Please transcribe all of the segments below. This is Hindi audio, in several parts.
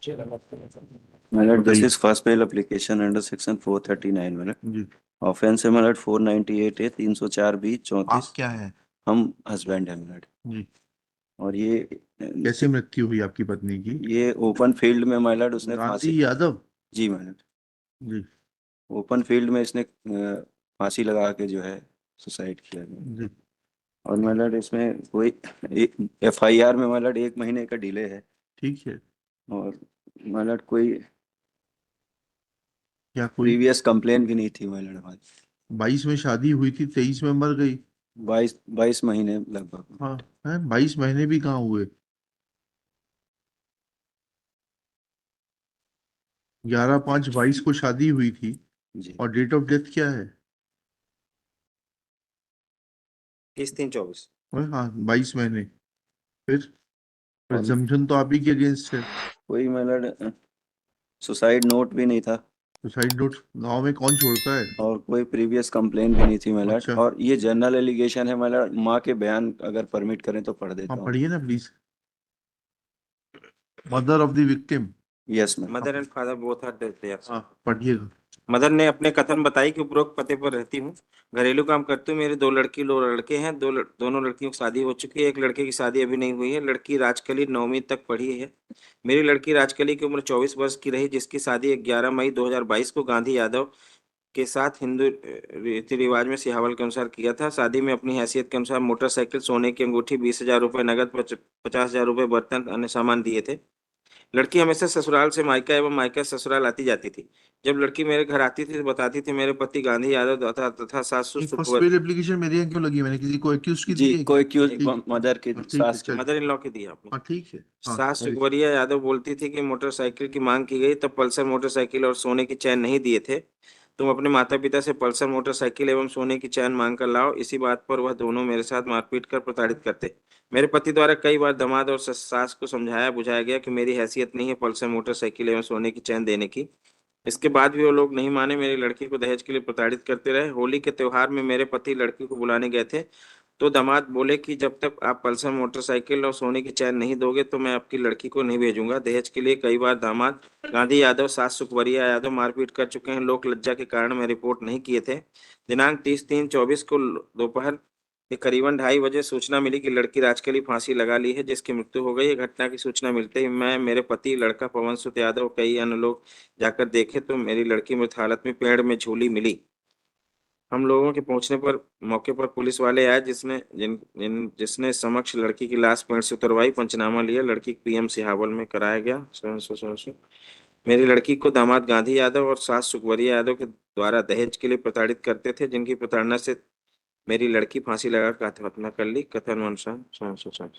मतलब दिस बताइए is first bail application under section 439 मतलब जी। ऑफेंस है मतलब 498 है 304 बी आप 34। क्या है? हम हस्बैंड है मतलब। जी। और ये कैसे मृत्यु हुई आपकी पत्नी की? ये ओपन फील्ड में मतलब उसने गांधी फांसी। यादव। जी मतलब जी। ओपन फील्ड में इसने फांसी लगा के जो है सुसाइड किया है। जी। और मतलब इसमें कोई एफआईआर में मतलब 1 महीने का डिले है। ठीक है। और मतलब कोई क्या कोई? प्रीवियस कंप्लेन भी नहीं थी मतलब हमारी। 22 में शादी हुई थी, 23 में मर गई। 22 22 महीने लगभग। हाँ। है 22 महीने भी कहाँ हुए? 11/5/22 को शादी हुई थी। जी और डेट ऑफ डेथ क्या है? 30/3/24। हाँ 22 महीने। फिर और प्रिजम्पशन तो आप ही के अगेंस्ट है। कोई मतलब सुसाइड नोट भी नहीं था। सुसाइड नोट गांव में कौन छोड़ता है? और कोई प्रीवियस कंप्लेन भी नहीं थी मतलब। अच्छा। और ये जनरल एलिगेशन है मतलब माँ के बयान अगर परमिट करें तो पढ़ हाँ देता हूँ। पढ़िए ना please. Mother of the victim. Yes ma'am. Mother and father both are dead. हाँ पढ़िएगा। मदर ने अपने कथन बताई कि उपरोक्त पते पर रहती हूँ, घरेलू काम करती हूँ, मेरे 2 लड़के हैं, दोनों लड़कियों की शादी हो चुकी है, एक लड़के की शादी अभी नहीं हुई है। लड़की राजकली 9वीं तक पढ़ी है। मेरी लड़की राजकली की उम्र 24 वर्ष की रही, जिसकी शादी 11 मई 2022 को गांधी यादव के साथ हिंदू रीति रिवाज में सिहावल के अनुसार किया था। शादी में अपनी हैसियत के अनुसार मोटरसाइकिल, सोने की अंगूठी, 20,000 रुपये नगद, 50,000 रुपये बर्तन अन्य सामान दिए थे। लड़की हमेशा ससुराल से मायका एवं मायका से ससुराल आती जाती थी। जब लड़की मेरे घर आती थी तो बताती थी मेरे पति गांधी यादव तथा सासू ये फर्स्ट पेड एप्लीकेशन मेरे यहाँ क्यों लगी? मैंने किसी को एक्यूज की जी दी है कोई क्या? क्यों ठीक। मदर के हाँ ठीक है सास की। चल। मदर इन लॉ की दी आपने। हाँ ठीक है। हाँ सास सुखवरिया यादव बोलती थी कि मोटरसाइकिल की मांग की गई तब पल्सर मोटरसाइकिल और सोने की चैन नहीं दिए थे। तुम अपने माता पिता से पल्सर मोटरसाइकिल एवं सोने की चैन मांग कर लाओ। इसी बात पर वह दोनों मेरे साथ मारपीट कर प्रताड़ित करते। मेरे पति द्वारा कई बार दामाद और सास को समझाया बुझाया गया कि मेरी हैसियत नहीं है पल्सर मोटरसाइकिल एवं सोने की चैन देने की। इसके बाद भी वो लोग नहीं माने, मेरी लड़की को दहेज के लिए प्रताड़ित करते रहे। होली के त्योहार में मेरे पति लड़की को बुलाने गए थे तो दामाद बोले कि जब तक आप पल्सर मोटरसाइकिल और सोने की चैन नहीं दोगे तो मैं आपकी लड़की को नहीं भेजूंगा। दहेज के लिए कई बार दामाद गांधी यादव सास सुखवरिया यादव मारपीट कर चुके हैं। लोक लज्जा के कारण मैं रिपोर्ट नहीं किए थे। दिनांक 30/3/24 को दोपहर के करीबन 2:30 बजे सूचना मिली कि लड़की राजकली फांसी लगा ली है, जिसकी मृत्यु हो गई है। घटना की सूचना मिलते ही मैं, मेरे पति, लड़का पवन सुत यादव और कई अन्य लोग जाकर देखे तो मेरी लड़की मृत हालत में पेड़ में झूली मिली। हम लोगों के पहुंचने पर मौके पर पुलिस वाले आए, जिसने समक्ष लड़की की लाश पेड़ से उतरवाई, पंचनामा लिया, लड़की को पीएम सिहावल में कराया गया। मेरी लड़की को दामाद गांधी यादव और सास सुखवरिया यादव के द्वारा दहेज के लिए प्रताड़ित करते थे, जिनकी प्रताड़ना से मेरी लड़की फांसी लगाकर आत्महत्या कर ली। कथन अनुसार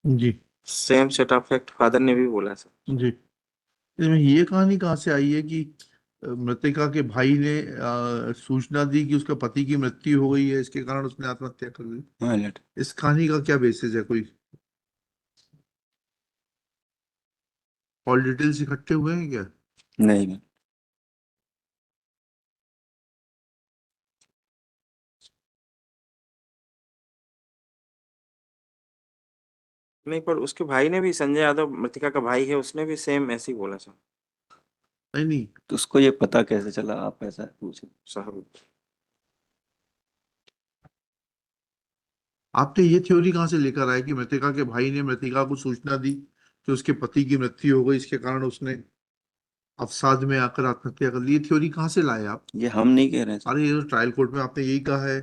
जी। Same set of fact father ने भी बोला सर। जी। इसमें ये कहानी कहाँ से आई है कि मृतका के भाई ने सूचना दी कि उसका पति की मृत्यु हो गई है, इसके कारण उसने आत्महत्या कर ली? हाँ लेट। इस कहानी का क्या बेसिस है? कोई ऑल डिटेल्स इकट्ठे हुए हैं क्या? नहीं मैम। नहीं, पर उसके भाई ने भी, संजय यादव मृतिका का भाई है, उसने भी सेम ऐसे ही बोला सर। नहीं नहीं। तो उसको ये पता कैसे चला आप ऐसा पूछे। साहब आपने ये थ्योरी कहाँ से लेकर आए कि मृतिका के भाई ने मृतिका को सूचना दी कि उसके पति की मृत्यु हो गई, इसके कारण उसने अवसाद में आकर आत्महत्या कर ली? ये थ्योरी कहाँ से लाए आप? ये हम नहीं कह रहे हैं सर। अरे ये तो ट्रायल कोर्ट में आपने यही कहा है।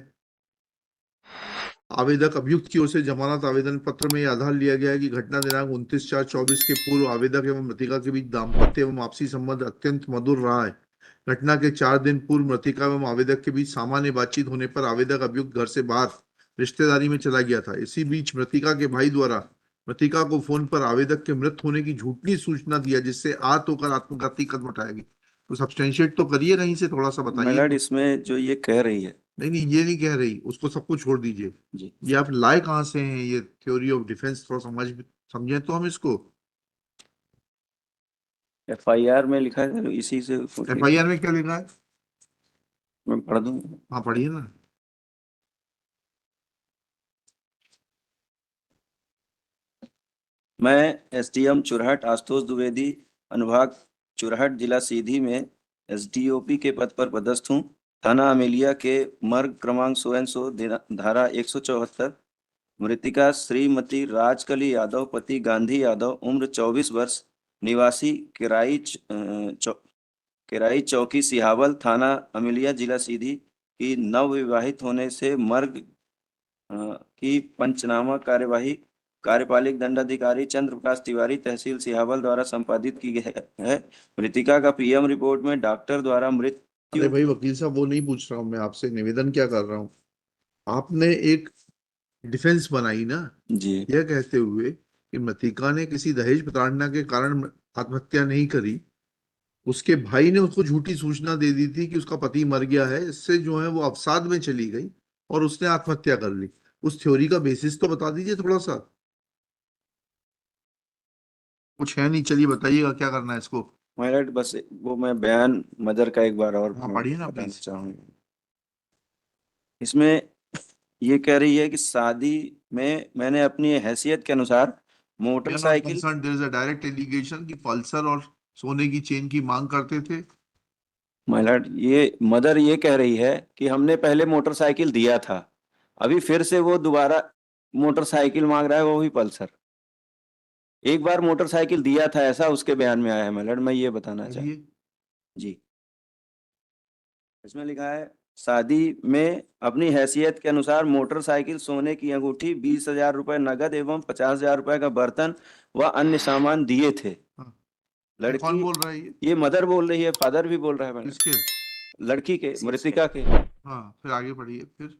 आवेदक अभियुक्त की ओर से जमानत आवेदन पत्र में यह आधार लिया गया है कि घटना दिनांक 29/4/24 के पूर्व आवेदक एवं मृतिका के बीच दाम्पत्य एवं आपसी संबंध अत्यंत मधुर रहा है। घटना के 4 दिन पूर्व मृतिका एवं आवेदक के बीच सामान्य बातचीत होने पर आवेदक अभियुक्त घर से बाहर रिश्तेदारी में चला गया था। इसी बीच मृतिका के भाई द्वारा मृतिका को फोन पर आवेदक के मृत होने की झूठी सूचना दिया, जिससे आहत होकर आत्मघाती कदम उठाया गया। तो सब्सटेंशिएट तो करिए, कहीं से थोड़ा सा बताइए मतलब तो। इसमें जो ये कह रही है। नहीं नहीं, ये नहीं कह रही, उसको सब कुछ छोड़ दीजिए। जी ये आप लाए कहाँ से हैं? ये थ्योरी ऑफ डिफेंस थोड़ा समझे तो हम इसको। एफआईआर में लिखा है सर इसी से एफआईआर में क्या लिखा है? मैं पढ़ दूं। हाँ पढ़िए ना। मैं एसडीएम चुरहट आशुतोष द्विवेदी अनुभाग चुरहट जिला सीधी में एसडीओपी के पद पर पदस्थ हूँ। थाना अमेलिया के मर्ग क्रमांक 100 धारा 174। मृतिका श्रीमती राजकली यादव पति गांधी यादव उम्र 24 वर्ष निवासी किराई चौकी सिहावल थाना अमेलिया जिला सीधी की नवविवाहित होने से मर्ग की पंचनामा कार्यवाही कार्यपालिक दंडाधिकारी चंद्र प्रकाश तिवारी तहसील सिहावल द्वारा संपादित की गई है। मृतिका का पीएम रिपोर्ट में डॉक्टर द्वारा अरे मृत्यु भाई वकील साहब, वो नहीं पूछ रहा हूँ मैं आपसे, निवेदन क्या कर रहा हूँ। आपने एक डिफेंस बनाई ना, जी यह कहते हुए कि मृतिका ने किसी दहेज प्रताड़ना के कारण आत्महत्या नहीं करी, उसके भाई ने उसको झूठी सूचना दे दी थी कि उसका पति मर गया है, इससे जो है वो अवसाद में चली गई और उसने आत्महत्या कर ली। उस थ्योरी का बेसिस तो बता दीजिए थोड़ा सा। कुछ है नहीं, चलिए बताइएगा क्या करना है इसको। मेरठ बस वो मैं बयान मदर का एक बार और हाँ पढ़िए ना बताना प्लीज। चाहूंगा। इसमें ये कह रही है कि शादी में मैंने अपनी हैसियत के अनुसार we are not motorcycle concern, there is a direct allegation कि पल्सर और सोने की चेन की मांग करते थे। महिला ये मदर ये कह रही है कि हमने पहले मोटरसाइकिल दिया था, अभी फिर से वो दोबारा मोटरसाइकिल मांग रहा है, वो भी पल्सर। एक बार मोटरसाइकिल दिया था ऐसा उसके बयान में आया है मैलर्ड, मैं ये बताना चाहता पढ़िए। जी। इसमें लिखा है शादी में अपनी हैसियत के अनुसार मोटरसाइकिल सोने की अंगूठी 20,000 रुपए नगद एवं 50,000 रुपए का बर्तन व अन्य सामान दिए थे। हाँ, ये कौन लड़की बोल रहा है ये? ये मदर बोल रही है, फादर भी बोल रहा है मैडम, किसके? लड़की के मृतिका के। हाँ फिर आगे पढ़िए फिर।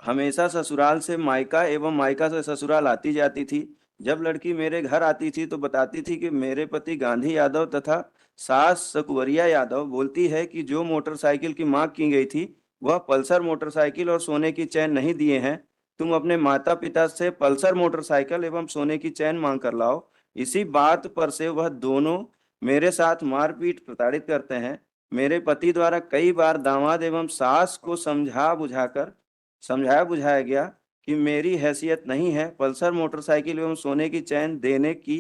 हमेशा ससुराल से मायका एवं मायका से ससुराल आती जाती थी। जब लड़की मेरे घर आती थी तो बताती थी कि मेरे पति गांधी यादव तथा सास सकुवरिया यादव बोलती है कि जो मोटरसाइकिल की मांग की गई थी वह पल्सर मोटरसाइकिल और सोने की चैन नहीं दिए हैं। तुम अपने माता पिता से पल्सर मोटरसाइकिल एवं सोने की चैन मांग कर लाओ। इसी बात पर से वह दोनों मेरे साथ मारपीट प्रताड़ित करते हैं। मेरे पति द्वारा कई बार दामाद एवं सास को समझाया बुझाया गया कि मेरी हैसियत नहीं है पल्सर मोटरसाइकिल एवं सोने की चैन देने की।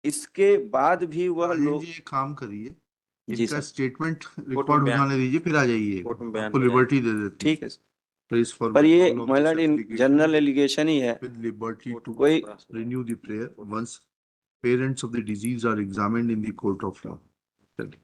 इसके बाद भी वह राजेश लोग जी एक काम करिए, जी इनका सर स्टेटमेंट कोर्ट रिकॉर्ड में हो बयान जाने दीजिए फिर आ जाइए, कोर्ट में बयान आपको हो जाएगा। लिबर्टी दे देते हैं। ठीक है सर। प्लीज फॉर पर ये विड्रॉल ऑफ दिस मतलब एप्लीकेशन जनरल एलिगेशन ही है, with liberty to कोई renew the prayer once parents of the deceased are examined in the court of law. चलिए।